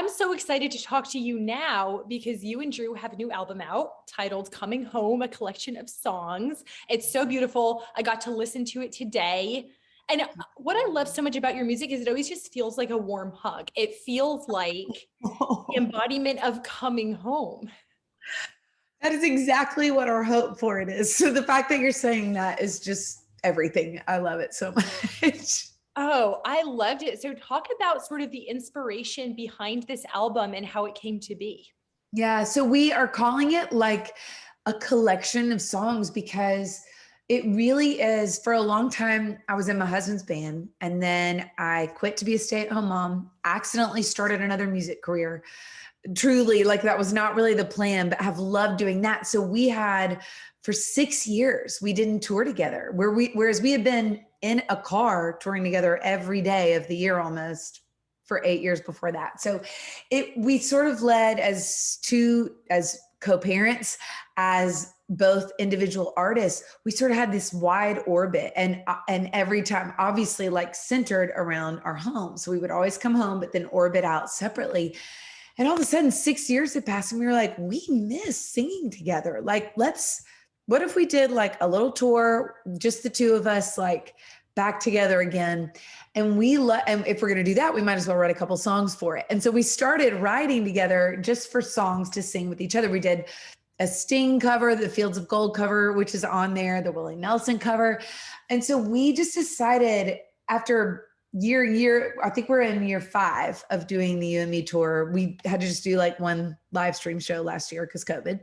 I'm so excited to talk to you now because you and Drew have a new album out titled Coming Home, a collection of songs. It's so beautiful. I got to listen to it today. And what I love so much about your music is it always just feels like a warm hug. It feels like the embodiment of coming home. That is exactly what our hope for it is. So the fact that you're saying that is just everything. I love it so much. Oh, I loved it. So talk about sort of the inspiration behind this album and how it came to be. Yeah. So we are calling it like a collection of songs because it really is. For a long time, I was in my husband's band and then I quit to be a stay-at-home mom, accidentally started another music career. Truly, like that was not really the plan, but have loved doing that. So we had for 6 years, we didn't tour together whereas we had been in a car touring together every day of the year almost for 8 years before that. So we sort of led as co-parents, as both individual artists, we sort of had this wide orbit and every time obviously like centered around our home. So we would always come home, but then orbit out separately. And all of a sudden 6 years had passed and we were like, we miss singing together. Like, what if we did like a little tour, just the two of us, like back together again. And and if we're going to do that, we might as well write a couple songs for it. And so we started writing together just for songs to sing with each other. We did a Sting cover, the Fields of Gold cover, which is on there, the Willie Nelson cover. And so we just decided after I think we're in year 5 of doing the You and Me tour. We had to just do like one live stream show last year because COVID,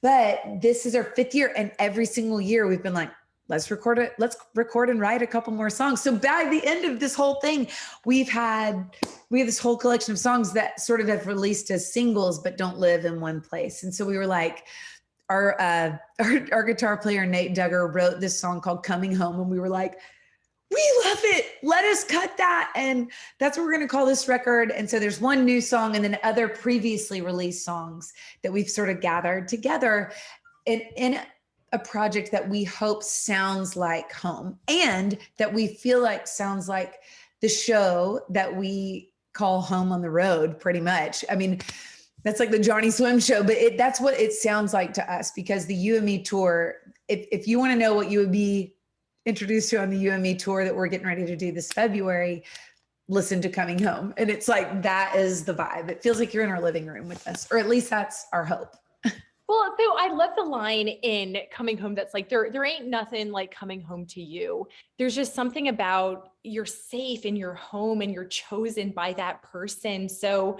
but this is our 5th year. And every single year we've been like, let's record and write a couple more songs. So by the end of this whole thing, we have this whole collection of songs that sort of have released as singles, but don't live in one place. And so we were like, our guitar player, Nate Duggar, wrote this song called Coming Home. And we were like, we love it. Let us cut that. And that's what we're going to call this record. And so there's one new song and then other previously released songs that we've sort of gathered together in a project that we hope sounds like home and that we feel like sounds like the show that we call Home on the Road, pretty much. I mean, that's like the Johnny Swim show, but that's what it sounds like to us because the You and Me tour, if you want to know what you would be introduced to on the You and Me tour that we're getting ready to do this February, listen to Coming Home. And it's like, that is the vibe. It feels like you're in our living room with us, or at least that's our hope. Well, so I love the line in Coming Home that's like, there ain't nothing like coming home to you. There's just something about you're safe in your home and you're chosen by that person. So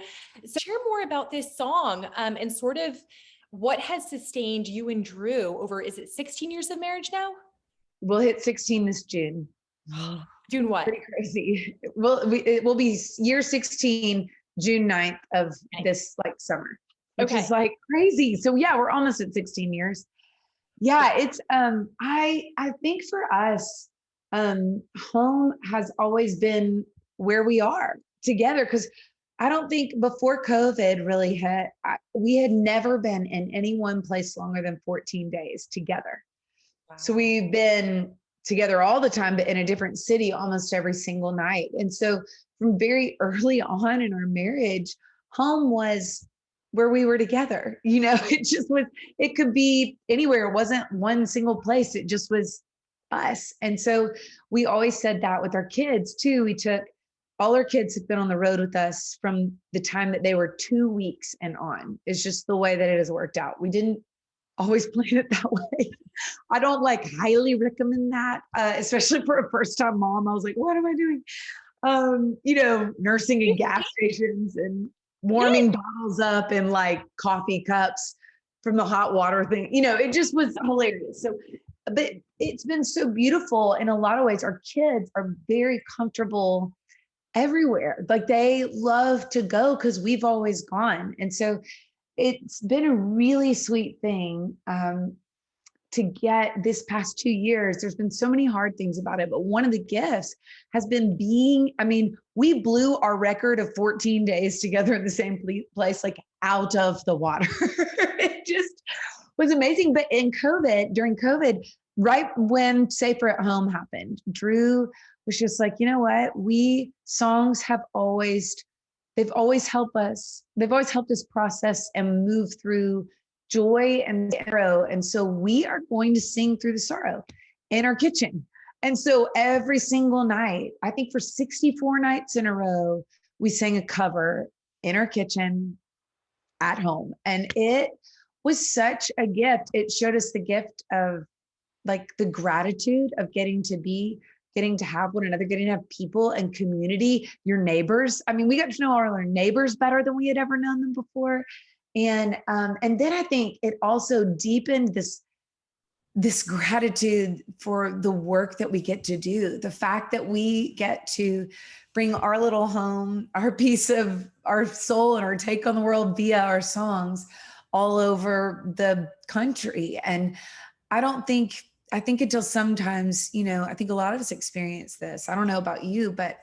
share more about this song and sort of what has sustained you and Drew over, is it 16 years of marriage now? We'll hit 16 this June. June what? Pretty crazy. It will be year 16, June 9th of this like summer, which is like crazy. So yeah, we're almost at 16 years. Yeah, it's I think for us, home has always been where we are together because I don't think before COVID really hit, we had never been in any one place longer than 14 days together. So we've been together all the time, but in a different city almost every single night. And so from very early on in our marriage, home was where we were together. You know, it just was, it could be anywhere. It wasn't one single place. It just was us. And so we always said that with our kids too. All our kids have been on the road with us from the time that they were 2 weeks and on. It's just the way that it has worked out. We didn't always plan it that way. I don't like highly recommend that, especially for a first-time mom. I was like, what am I doing? Nursing in gas stations and warming bottles up in like coffee cups from the hot water thing. It just was hilarious. So, but it's been so beautiful in a lot of ways. Our kids are very comfortable everywhere. Like they love to go because we've always gone. And so it's been a really sweet thing to get this past 2 years. There's been so many hard things about it, but one of the gifts has been we blew our record of 14 days together in the same place, like out of the water. It just was amazing. But during COVID, right when Safer at Home happened, Drew was just like, you know what? Songs have always they've always helped us. They've always helped us process and move through joy and sorrow. And so we are going to sing through the sorrow in our kitchen. And so every single night, I think for 64 nights in a row, we sang a cover in our kitchen at home. And it was such a gift. It showed us the gift of like the gratitude of getting to have one another, getting to have people and community, your neighbors. I mean, we got to know our neighbors better than we had ever known them before. And then I think it also deepened this gratitude for the work that we get to do. The fact that we get to bring our little home, our piece of our soul and our take on the world via our songs all over the country. And I think until sometimes, I think a lot of us experience this. I don't know about you, but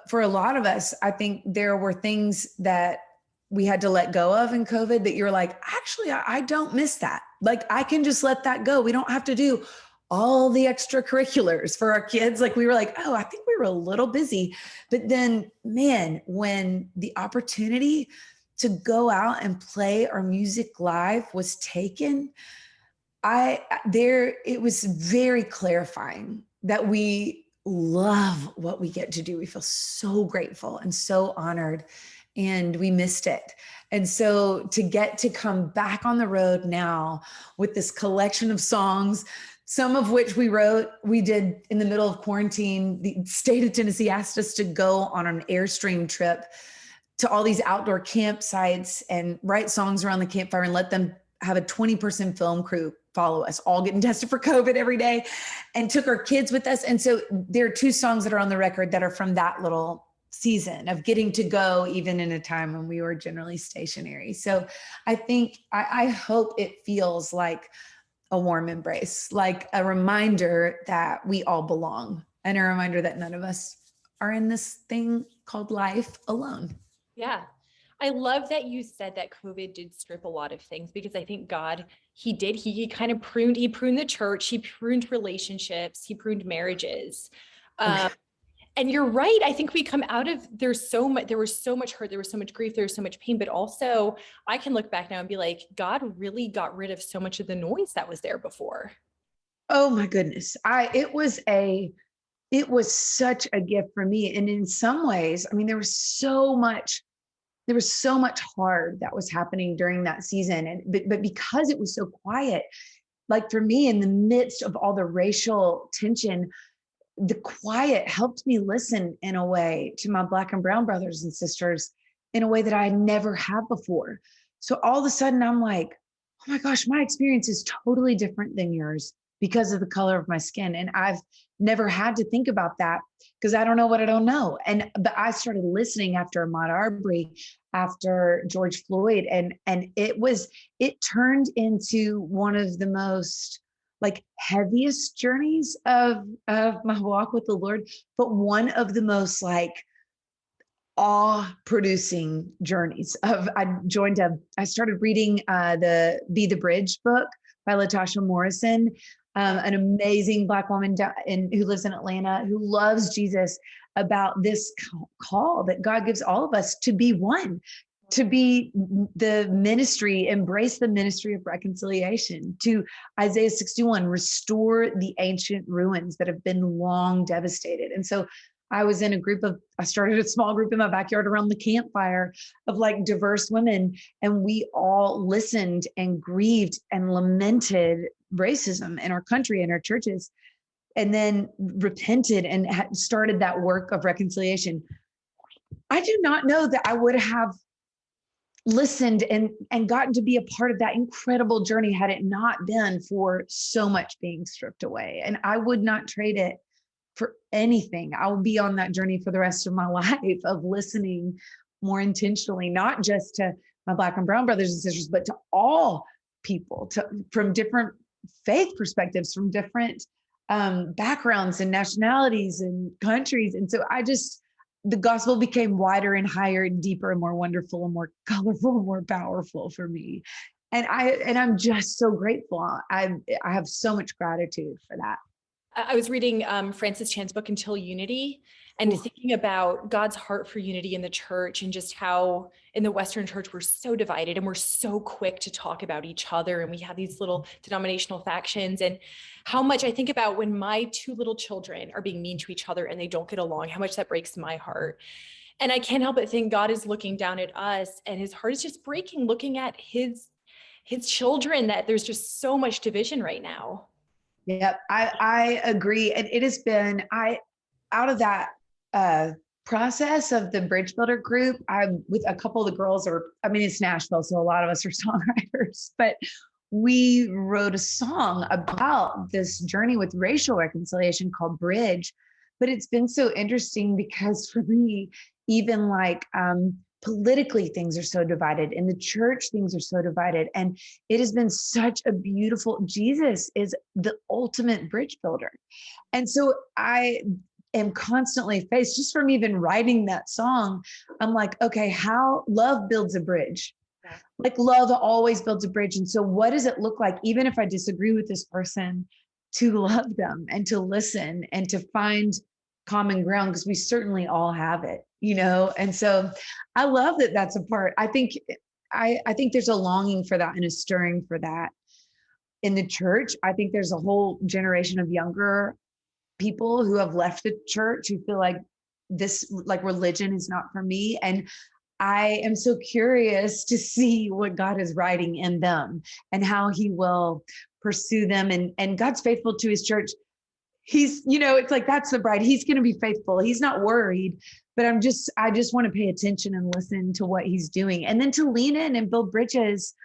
for a lot of us, I think there were things that we had to let go of in COVID that you're like, actually, I don't miss that. Like, I can just let that go. We don't have to do all the extracurriculars for our kids. Like, we were like, oh, I think we were a little busy. But then, man, when the opportunity to go out and play our music live was taken, it was very clarifying that we love what we get to do. We feel so grateful and so honored, and we missed it. And so to get to come back on the road now with this collection of songs, some of which we did in the middle of quarantine. The state of Tennessee asked us to go on an Airstream trip to all these outdoor campsites and write songs around the campfire and let them have a 20-person film crew follow us, all getting tested for COVID every day, and took our kids with us. And so there are 2 songs that are on the record that are from that little season of getting to go, even in a time when we were generally stationary. So I think, I hope it feels like a warm embrace, like a reminder that we all belong, and a reminder that none of us are in this thing called life alone. Yeah. I love that you said that COVID did strip a lot of things, because I think God, he kind of pruned the church, he pruned relationships, he pruned marriages. And you're right. I think we come out of, there was so much hurt, there was so much grief, there was so much pain, but also I can look back now and be like, God really got rid of so much of the noise that was there before. Oh my goodness. It was such a gift for me. And in some ways, I mean, there was so much hard that was happening during that season. But because it was so quiet, like for me, in the midst of all the racial tension, the quiet helped me listen in a way to my Black and brown brothers and sisters in a way that I never have before. So all of a sudden I'm like, oh my gosh, my experience is totally different than yours because of the color of my skin. And I've never had to think about that because I don't know what I don't know. But I started listening after Ahmaud Arbery, after George Floyd, and it turned into one of the most like heaviest journeys of my walk with the Lord, but one of the most like awe-producing journeys I started reading the Be the Bridge book by Latasha Morrison, an amazing Black woman who lives in Atlanta, who loves Jesus, about this call that God gives all of us to be one, to be embrace the ministry of reconciliation, to Isaiah 61, restore the ancient ruins that have been long devastated. And so I started a small group in my backyard around the campfire of like diverse women. And we all listened and grieved and lamented racism in our country and our churches, and then repented and started that work of reconciliation. I do not know that I would have listened and gotten to be a part of that incredible journey had it not been for so much being stripped away. And I would not trade it for anything. I will be on that journey for the rest of my life of listening more intentionally, not just to my Black and brown brothers and sisters, but to all people, from different faith perspectives, from different backgrounds and nationalities and countries. And so the gospel became wider and higher and deeper and more wonderful and more colorful and more powerful for me. And I'm just so grateful. I have so much gratitude for that. I was reading Francis Chan's book, Until Unity, and Ooh. thinking about God's heart for unity in the church, and just how in the Western church we're so divided and we're so quick to talk about each other, and we have these little denominational factions, and how much I think about when my two little children are being mean to each other and they don't get along, how much that breaks my heart. And I can't help but think God is looking down at us, and his heart is just breaking, looking at his children, that there's just so much division right now. Yep, I agree. And it has been, out of that uh process of the Bridge Builder group, I'm with a couple of the girls, or I mean, it's Nashville, so a lot of us are songwriters, but we wrote a song about this journey with racial reconciliation called Bridge. But it's been so interesting because for me, even like politically, things are so divided. In the church, things are so divided. And it has been such a beautiful, Jesus is the ultimate bridge builder. And so I am constantly faced, just from even writing that song, I'm like, okay, how love builds a bridge. Yeah. Like love always builds a bridge. And so what does it look like, even if I disagree with this person, to love them and to listen and to find common ground? Because we certainly all have it, you know? And so I love that that's a part. I think there's a longing for that and a stirring for that in the church. I think there's a whole generation of younger people who have left the church who feel like this, like religion is not for me. And I am so curious to see what God is writing in them and how he will pursue them. And God's faithful to his church. He's, you know, it's like, that's the bride. He's going to be faithful. He's not worried, but I just want to pay attention and listen to what he's doing, and then to lean in and build bridges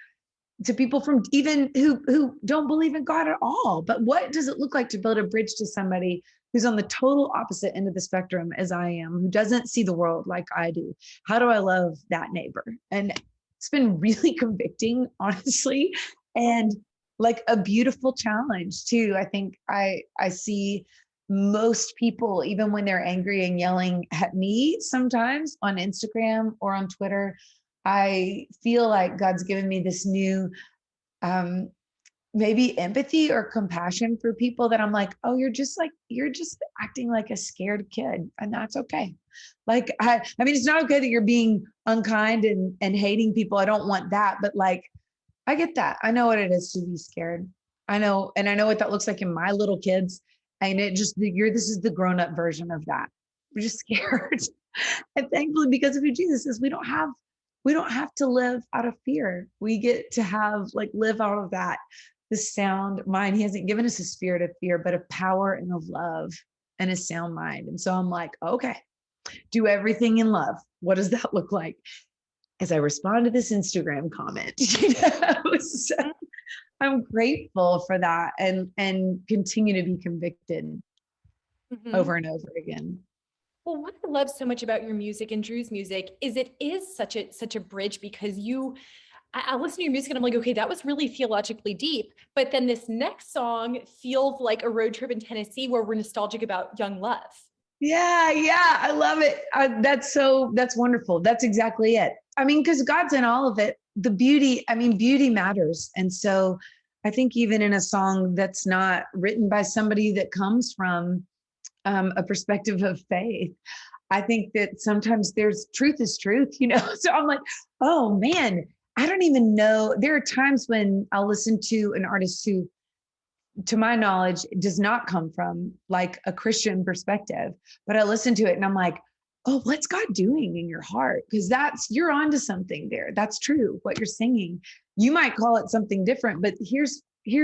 to people from even who don't believe in God at all. But what does it look like to build a bridge to somebody who's on the total opposite end of the spectrum as I am, who doesn't see the world like I do? How do I love that neighbor? And it's been really convicting, honestly, and like a beautiful challenge too. I think I see most people, even when they're angry and yelling at me sometimes on Instagram or on Twitter, I feel like God's given me this new maybe empathy or compassion for people, that I'm like, oh, you're just acting like a scared kid, and that's okay. Like, I mean, it's not okay that you're being unkind and hating people. I don't want that, but like, I get that. I know what it is to be scared. I know, and I know what that looks like in my little kids. And this is the grown-up version of that. We're just scared. And thankfully, because of who Jesus is, we don't have to live out of fear. We get to live out of that, the sound mind. He hasn't given us a spirit of fear, but of power and of love and a sound mind. And so I'm like, okay, do everything in love. What does that look like? As I respond to this Instagram comment, so I'm grateful for that, and continue to be convicted over and over again. Well, what I love so much about your music and Drew's music is it is such a bridge, because I listen to your music and I'm like, okay, that was really theologically deep. But then this next song feels like a road trip in Tennessee where we're nostalgic about young love. Yeah, I love it. That's wonderful. That's exactly it. I mean, because God's in all of it. The beauty, I mean, beauty matters. And so I think even in a song that's not written by somebody that comes from a perspective of faith, I think that sometimes truth is truth, you know? So I'm like, oh man, I don't even know. There are times when I'll listen to an artist who, to my knowledge, does not come from like a Christian perspective, but I listen to it and I'm like, oh, what's God doing in your heart? Because you're onto something there. That's true. What you're singing, you might call it something different, but here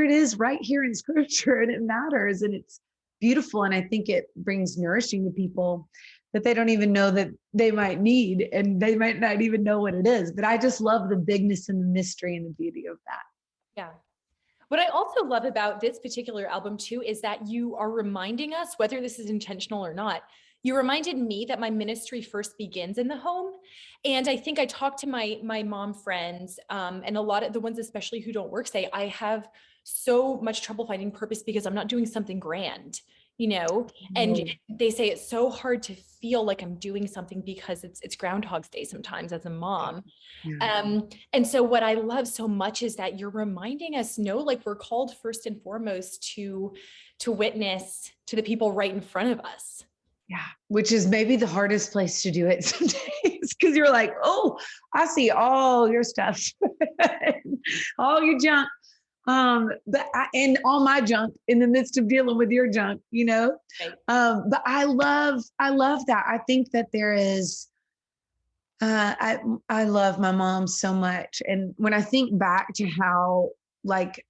it is right here in scripture, and it matters, and it's beautiful. And I think it brings nourishing to people that they don't even know that they might need, and they might not even know what it is. But I just love the bigness and the mystery and the beauty of that. Yeah. What I also love about this particular album too is that you are reminding us, whether this is intentional or not, you reminded me that my ministry first begins in the home. And I think I talked to my mom friends, and a lot of the ones, especially who don't work, say, I have so much trouble finding purpose because I'm not doing something grand, you know? And they say it's so hard to feel like I'm doing something because it's Groundhog's Day sometimes as a mom. And so what I love so much is that you're reminding us, no, like we're called first and foremost to witness to the people right in front of us. Yeah. Which is maybe the hardest place to do it some days because you're like, oh, I see all your stuff, all your junk. And all my junk in the midst of dealing with your junk, you know? Right. But I love that. I think that there is, I love my mom so much. And when I think back to how like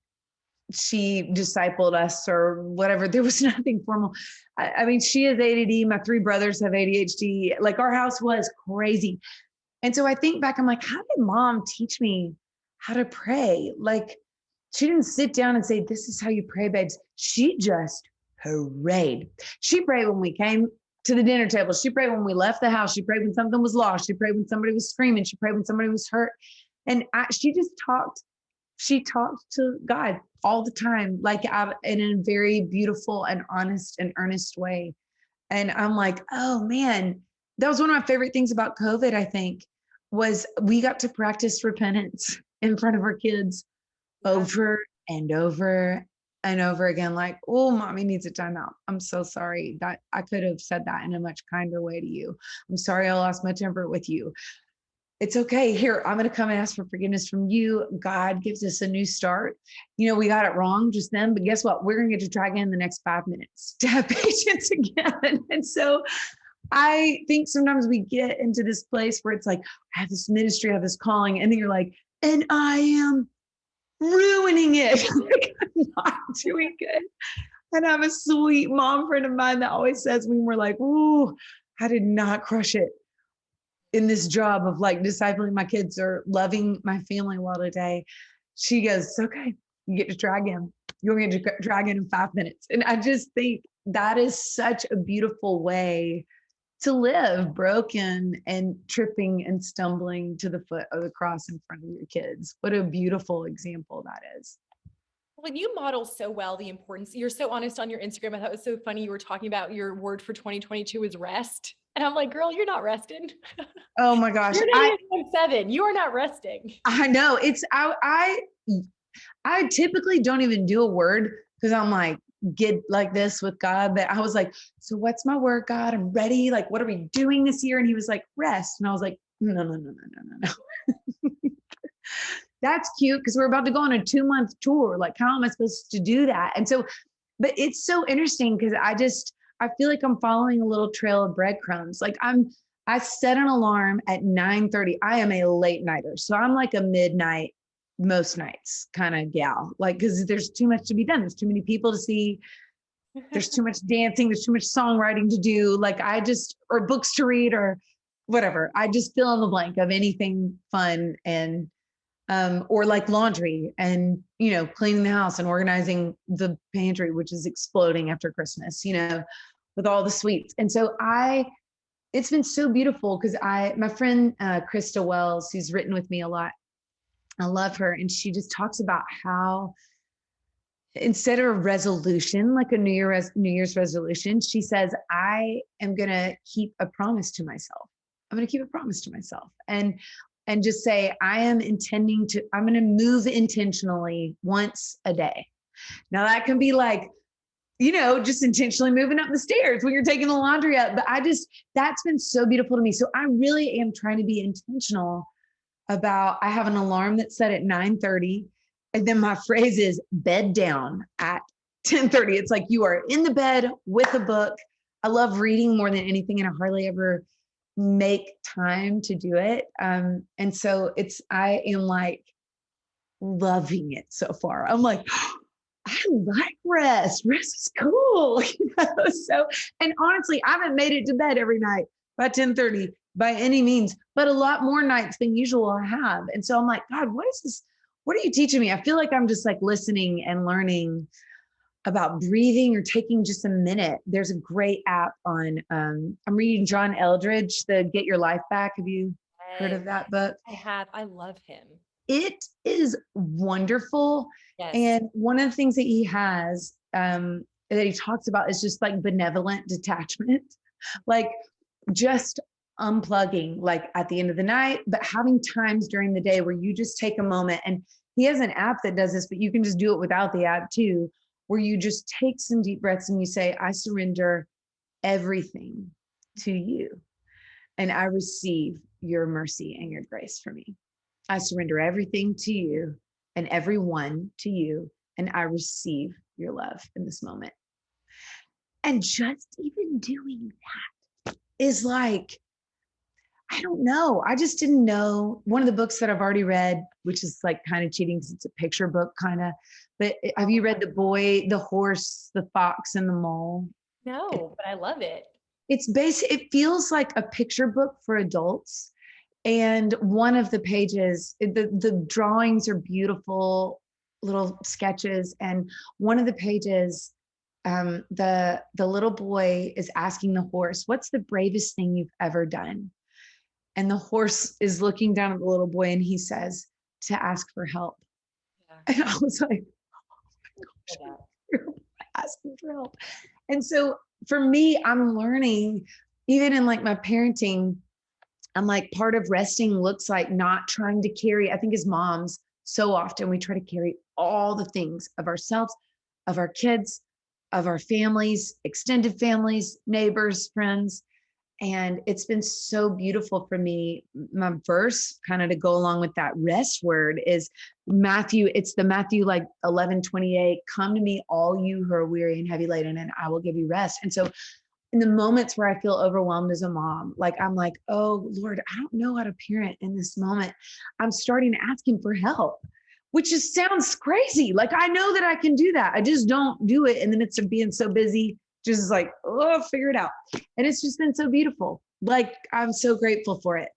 she discipled us or whatever, there was nothing formal. I mean, she has ADD. My three brothers have ADHD. Like our house was crazy. And so I think back, I'm like, how did mom teach me how to pray? Like she didn't sit down and say, this is how you pray, babes. She just prayed. She prayed when we came to the dinner table. She prayed when we left the house. She prayed when something was lost. She prayed when somebody was screaming. She prayed when somebody was hurt. And she just talked. She talked to God all the time, like in a very beautiful and honest and earnest way. And I'm like, oh man, that was one of my favorite things about COVID, I think, was we got to practice repentance in front of our kids over and over and over again. Like, oh, mommy needs a timeout. I'm so sorry that I could have said that in a much kinder way to you. I'm sorry I lost my temper with you. It's okay. Here, I'm going to come and ask for forgiveness from you. God gives us a new start. You know, we got it wrong just then, but guess what? We're going to get to try again in the next 5 minutes to have patience again. And so I think sometimes we get into this place where it's like, I have this ministry, I have this calling. And then you're like, and I am ruining it. Like, I'm not doing good. And I have a sweet mom friend of mine that always says when we're like, ooh, I did not crush it in this job of like discipling my kids or loving my family well today. She goes, it's okay. You get to try again. You're going to try again in 5 minutes. And I just think that is such a beautiful way to live, broken and tripping and stumbling to the foot of the cross in front of your kids. What a beautiful example that is. When you model so well the importance, you're so honest on your Instagram. I thought it was so funny. You were talking about your word for 2022 is rest. And I'm like, girl, you're not resting. Oh my gosh. You're not even 7. You are not resting. I know it's, I typically don't even do a word because I'm like, get like this with God. But I was like, so what's my word, God? I'm ready. Like, what are we doing this year? And he was like, rest. And I was like, no. That's cute because we're about to go on a 2-month tour. Like, how am I supposed to do that? And so, but it's so interesting because I feel like I'm following a little trail of breadcrumbs. Like I set an alarm at 9:30. I am a late nighter. So I'm like a midnight, most nights kind of gal, like, cause there's too much to be done. There's too many people to see. There's too much dancing. There's too much songwriting to do. Like or books to read or whatever. I just fill in the blank of anything fun and or like laundry and, you know, cleaning the house and organizing the pantry, which is exploding after Christmas, you know, with all the sweets. And so it's been so beautiful because my friend, Krista Wells, who's written with me a lot, I love her. And she just talks about how instead of a resolution, like a New Year's resolution, she says, I am going to keep a promise to myself. I'm going to keep a promise to myself and just say, I'm going to move intentionally once a day. Now that can be like, you know, just intentionally moving up the stairs when you're taking the laundry up. But that's been so beautiful to me. So I really am trying to be intentional about, I have an alarm that's set at 9:30. And then my phrase is bed down at 10:30. It's like you are in the bed with a book. I love reading more than anything, and I hardly ever make time to do it. And so I am like loving it so far. I'm like, I like rest. Rest is cool. You know? So, and honestly, I haven't made it to bed every night by 10:30 by any means, but a lot more nights than usual I have. And so I'm like, God, what is this? What are you teaching me? I feel like I'm just like listening and learning about breathing or taking just a minute. There's a great app on, I'm reading John Eldredge, the Get Your Life Back. Have you heard of that book? I have. I love him. It is wonderful. Yes. And one of the things that he has, that he talks about is just like benevolent detachment, like just unplugging, like at the end of the night, but having times during the day where you just take a moment. And he has an app that does this, but you can just do it without the app too, where you just take some deep breaths and you say, I surrender everything to you, and I receive your mercy and your grace for me. I surrender everything to you and everyone to you, and I receive your love in this moment. And just even doing that is like, I don't know. I just didn't know. One of the books that I've already read, which is like kind of cheating because it's a picture book kind of, but have you read The Boy, the Horse, the Fox, and the Mole? No, but I love it. It's basic. It feels like a picture book for adults. And one of the pages, the drawings are beautiful little sketches. And one of the pages, the little boy is asking the horse, "What's the bravest thing you've ever done?" And the horse is looking down at the little boy and he says, "To ask for help." Yeah. And I was like, "Oh my gosh, you're asking for help." And so for me, I'm learning, even in like my parenting, I'm like, part of resting looks like not trying to carry. I think as moms, so often we try to carry all the things of ourselves, of our kids, of our families, extended families, neighbors, friends. And it's been so beautiful for me. My verse kind of to go along with that rest word is Matthew. It's the Matthew like 11:28. "Come to me, all you who are weary and heavy laden, and I will give you rest." And so in the moments where I feel overwhelmed as a mom, like I'm like, "Oh Lord, I don't know how to parent in this moment." I'm starting to ask him for help, which just sounds crazy. Like I know that I can do that. I just don't do it in the midst of being so busy, just like, oh, figure it out. And it's just been so beautiful. Like I'm so grateful for it.